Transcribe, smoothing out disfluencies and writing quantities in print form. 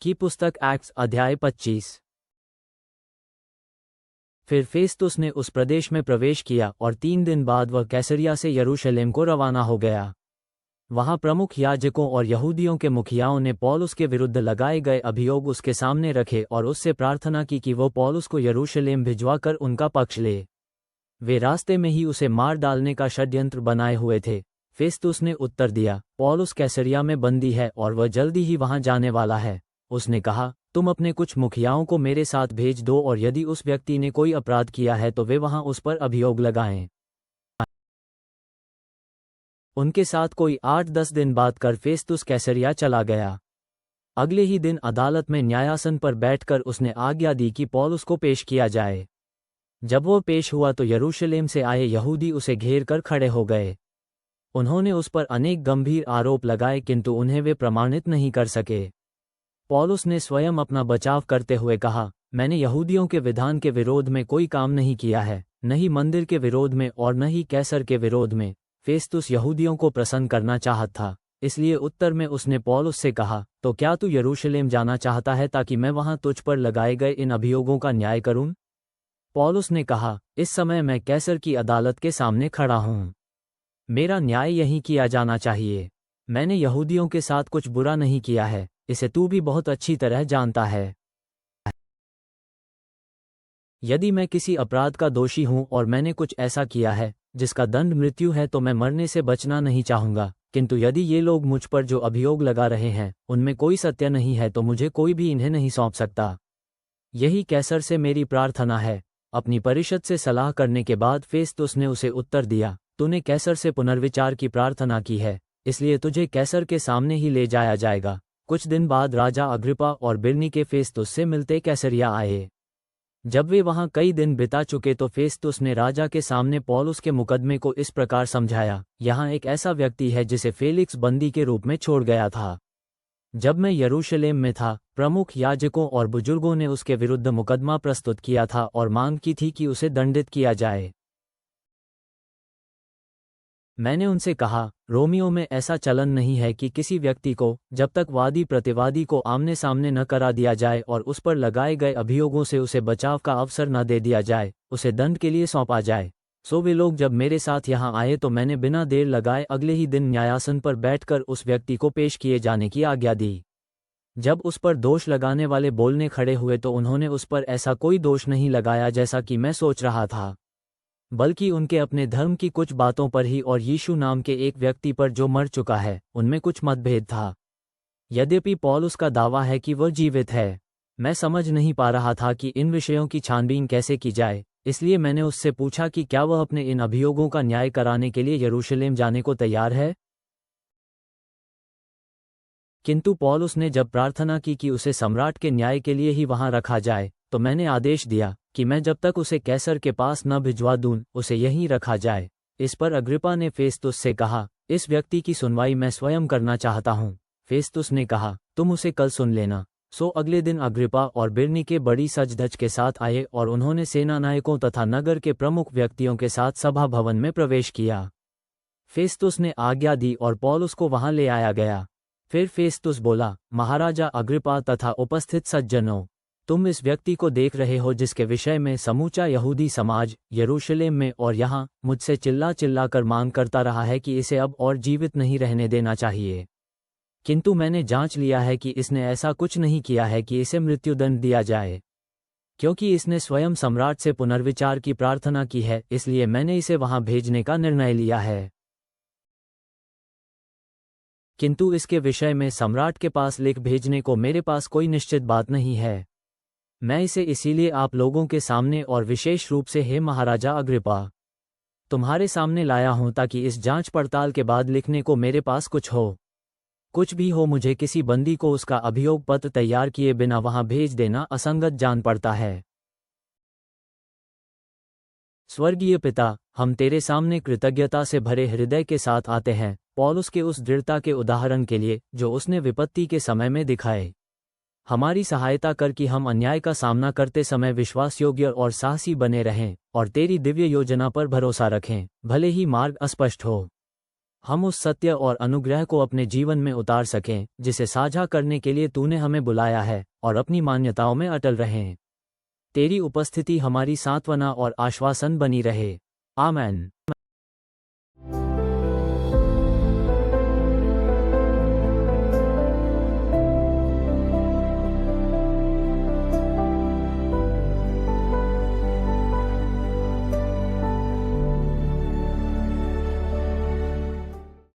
की पुस्तक एक्ट्स अध्याय 25। फिर फेस्तुस ने उस प्रदेश में प्रवेश किया और 3 दिन बाद वह कैसरिया से यरूशलेम को रवाना हो गया। वहां प्रमुख याजकों और यहूदियों के मुखियाओं ने पौलुस के विरुद्ध लगाए गए अभियोग उसके सामने रखे और उससे प्रार्थना की कि वो पौलुस को यरूशलेम भिजवाकर उनका पक्ष ले। वे रास्ते में ही उसे मार डालने का षड्यंत्र बनाए हुए थे। फेस्तुस ने उत्तर दिया, पौलुस कैसरिया में बंदी है और वह जल्दी ही वहां जाने वाला है। उसने कहा, तुम अपने कुछ मुखियाओं को मेरे साथ भेज दो और यदि उस व्यक्ति ने कोई अपराध किया है तो वे वहां उस पर अभियोग लगाएं। उनके साथ कोई 8-10 दिन बाद कर फेस्तुस कैसरिया चला गया। अगले ही दिन अदालत में न्यायासन पर बैठकर उसने आज्ञा दी कि पौलुस को पेश किया जाए। जब वो पेश हुआ तो यरूशलेम से आए यहूदी उसे घेर कर खड़े हो गए। उन्होंने उस पर अनेक गंभीर आरोप लगाए किंतु उन्हें वे प्रमाणित नहीं कर सके। पौलुस ने स्वयं अपना बचाव करते हुए कहा, मैंने यहूदियों के विधान के विरोध में कोई काम नहीं किया है, न ही मंदिर के विरोध में और न ही कैसर के विरोध में। फेस्तुस यहूदियों को प्रसन्न करना चाहता था, इसलिए उत्तर में उसने पौलुस से कहा, तो क्या तू यरूशलेम जाना चाहता है ताकि मैं वहां तुझ पर लगाए गए इन अभियोगों का न्याय करूं? पौलुस ने कहा, इस समय मैं कैसर की अदालत के सामने खड़ा हूं। मेरा न्याय यहीं किया जाना चाहिए। मैंने यहूदियों के साथ कुछ बुरा नहीं किया है, इसे तू भी बहुत अच्छी तरह जानता है। यदि मैं किसी अपराध का दोषी हूं और मैंने कुछ ऐसा किया है जिसका दंड मृत्यु है तो मैं मरने से बचना नहीं चाहूंगा, किंतु यदि ये लोग मुझ पर जो अभियोग लगा रहे हैं उनमें कोई सत्य नहीं है तो मुझे कोई भी इन्हें नहीं सौंप सकता। यही कैसर से मेरी प्रार्थना है। अपनी परिषद से सलाह करने के बाद फेस्तुस ने उसे उत्तर दिया, तूने कैसर से पुनर्विचार की प्रार्थना की है, इसलिए तुझे कैसर के सामने ही ले जाया जाएगा। कुछ दिन बाद राजा अग्रिपा और बिरनीके फेस्तुस से मिलते कैसरिया आए। जब वे वहां कई दिन बिता चुके तो फेस्तुस ने राजा के सामने पौलुस के मुकदमे को इस प्रकार समझाया, यहाँ एक ऐसा व्यक्ति है जिसे फेलिक्स बंदी के रूप में छोड़ गया था। जब मैं यरूशलेम में था, प्रमुख याजकों और बुजुर्गों ने उसके विरुद्ध मुकदमा प्रस्तुत किया था और मांग की थी कि उसे दंडित किया जाए। मैंने उनसे कहा, रोमियो में ऐसा चलन नहीं है कि किसी व्यक्ति को जब तक वादी प्रतिवादी को आमने सामने न करा दिया जाए और उस पर लगाए गए अभियोगों से उसे बचाव का अवसर न दे दिया जाए, उसे दंड के लिए सौंपा जाए। सो वे लोग जब मेरे साथ यहाँ आए तो मैंने बिना देर लगाए अगले ही दिन न्यायासन पर बैठकर उस व्यक्ति को पेश किए जाने की आज्ञा दी। जब उस पर दोष लगाने वाले बोलने खड़े हुए तो उन्होंने उस पर ऐसा कोई दोष नहीं लगाया जैसा कि मैं सोच रहा था, बल्कि उनके अपने धर्म की कुछ बातों पर ही और यीशु नाम के एक व्यक्ति पर जो मर चुका है उनमें कुछ मतभेद था। यद्यपि पौलुस का दावा है कि वह जीवित है, मैं समझ नहीं पा रहा था कि इन विषयों की छानबीन कैसे की जाए, इसलिए मैंने उससे पूछा कि क्या वह अपने इन अभियोगों का न्याय कराने के लिए यरूशलेम जाने को तैयार है। किंतु पौलुस ने जब प्रार्थना की कि उसे सम्राट के न्याय के लिए ही वहां रखा जाए, तो मैंने आदेश दिया कि मैं जब तक उसे कैसर के पास न भिजवा दूं उसे यहीं रखा जाए। इस पर अग्रिपा ने फेस्तुस से कहा, इस व्यक्ति की सुनवाई मैं स्वयं करना चाहता हूं। फेस्तुस ने कहा, तुम उसे कल सुन लेना। सो अगले दिन अग्रिपा और बिरनीके बड़ी सज-धज के साथ आए और उन्होंने सेनानायकों तथा नगर के प्रमुख व्यक्तियों के साथ सभा भवन में प्रवेश किया। फेस्तुस ने आज्ञा दी और पौलुस को वहां ले आया गया। फिर फेस्तुस बोला, महाराजा अग्रिपा तथा उपस्थित सज्जनों, तुम इस व्यक्ति को देख रहे हो जिसके विषय में समूचा यहूदी समाज यरूशलेम में और यहाँ मुझसे चिल्ला चिल्ला कर मांग करता रहा है कि इसे अब और जीवित नहीं रहने देना चाहिए। किंतु मैंने जांच लिया है कि इसने ऐसा कुछ नहीं किया है कि इसे मृत्युदंड दिया जाए, क्योंकि इसने स्वयं सम्राट से पुनर्विचार की प्रार्थना की है, इसलिए मैंने इसे वहां भेजने का निर्णय लिया है। किंतु इसके विषय में सम्राट के पास लिख भेजने को मेरे पास कोई निश्चित बात नहीं है। मैं इसे इसीलिए आप लोगों के सामने और विशेष रूप से हे महाराजा अग्रिपा तुम्हारे सामने लाया हूं ताकि इस जांच पड़ताल के बाद लिखने को मेरे पास कुछ हो। कुछ भी हो, मुझे किसी बंदी को उसका अभियोग पत्र तैयार किए बिना वहां भेज देना असंगत जान पड़ता है। स्वर्गीय पिता, हम तेरे सामने कृतज्ञता से भरे हृदय के साथ आते हैं पौलुस के उस दृढ़ता के उदाहरण के लिए जो उसने विपत्ति के समय में दिखाए। हमारी सहायता कर कि हम अन्याय का सामना करते समय विश्वासयोग्य और साहसी बने रहें और तेरी दिव्य योजना पर भरोसा रखें, भले ही मार्ग अस्पष्ट हो। हम उस सत्य और अनुग्रह को अपने जीवन में उतार सकें जिसे साझा करने के लिए तूने हमें बुलाया है, और अपनी मान्यताओं में अटल रहें। तेरी उपस्थिति हमारी सांत्वना और आश्वासन बनी रहे। आमीन।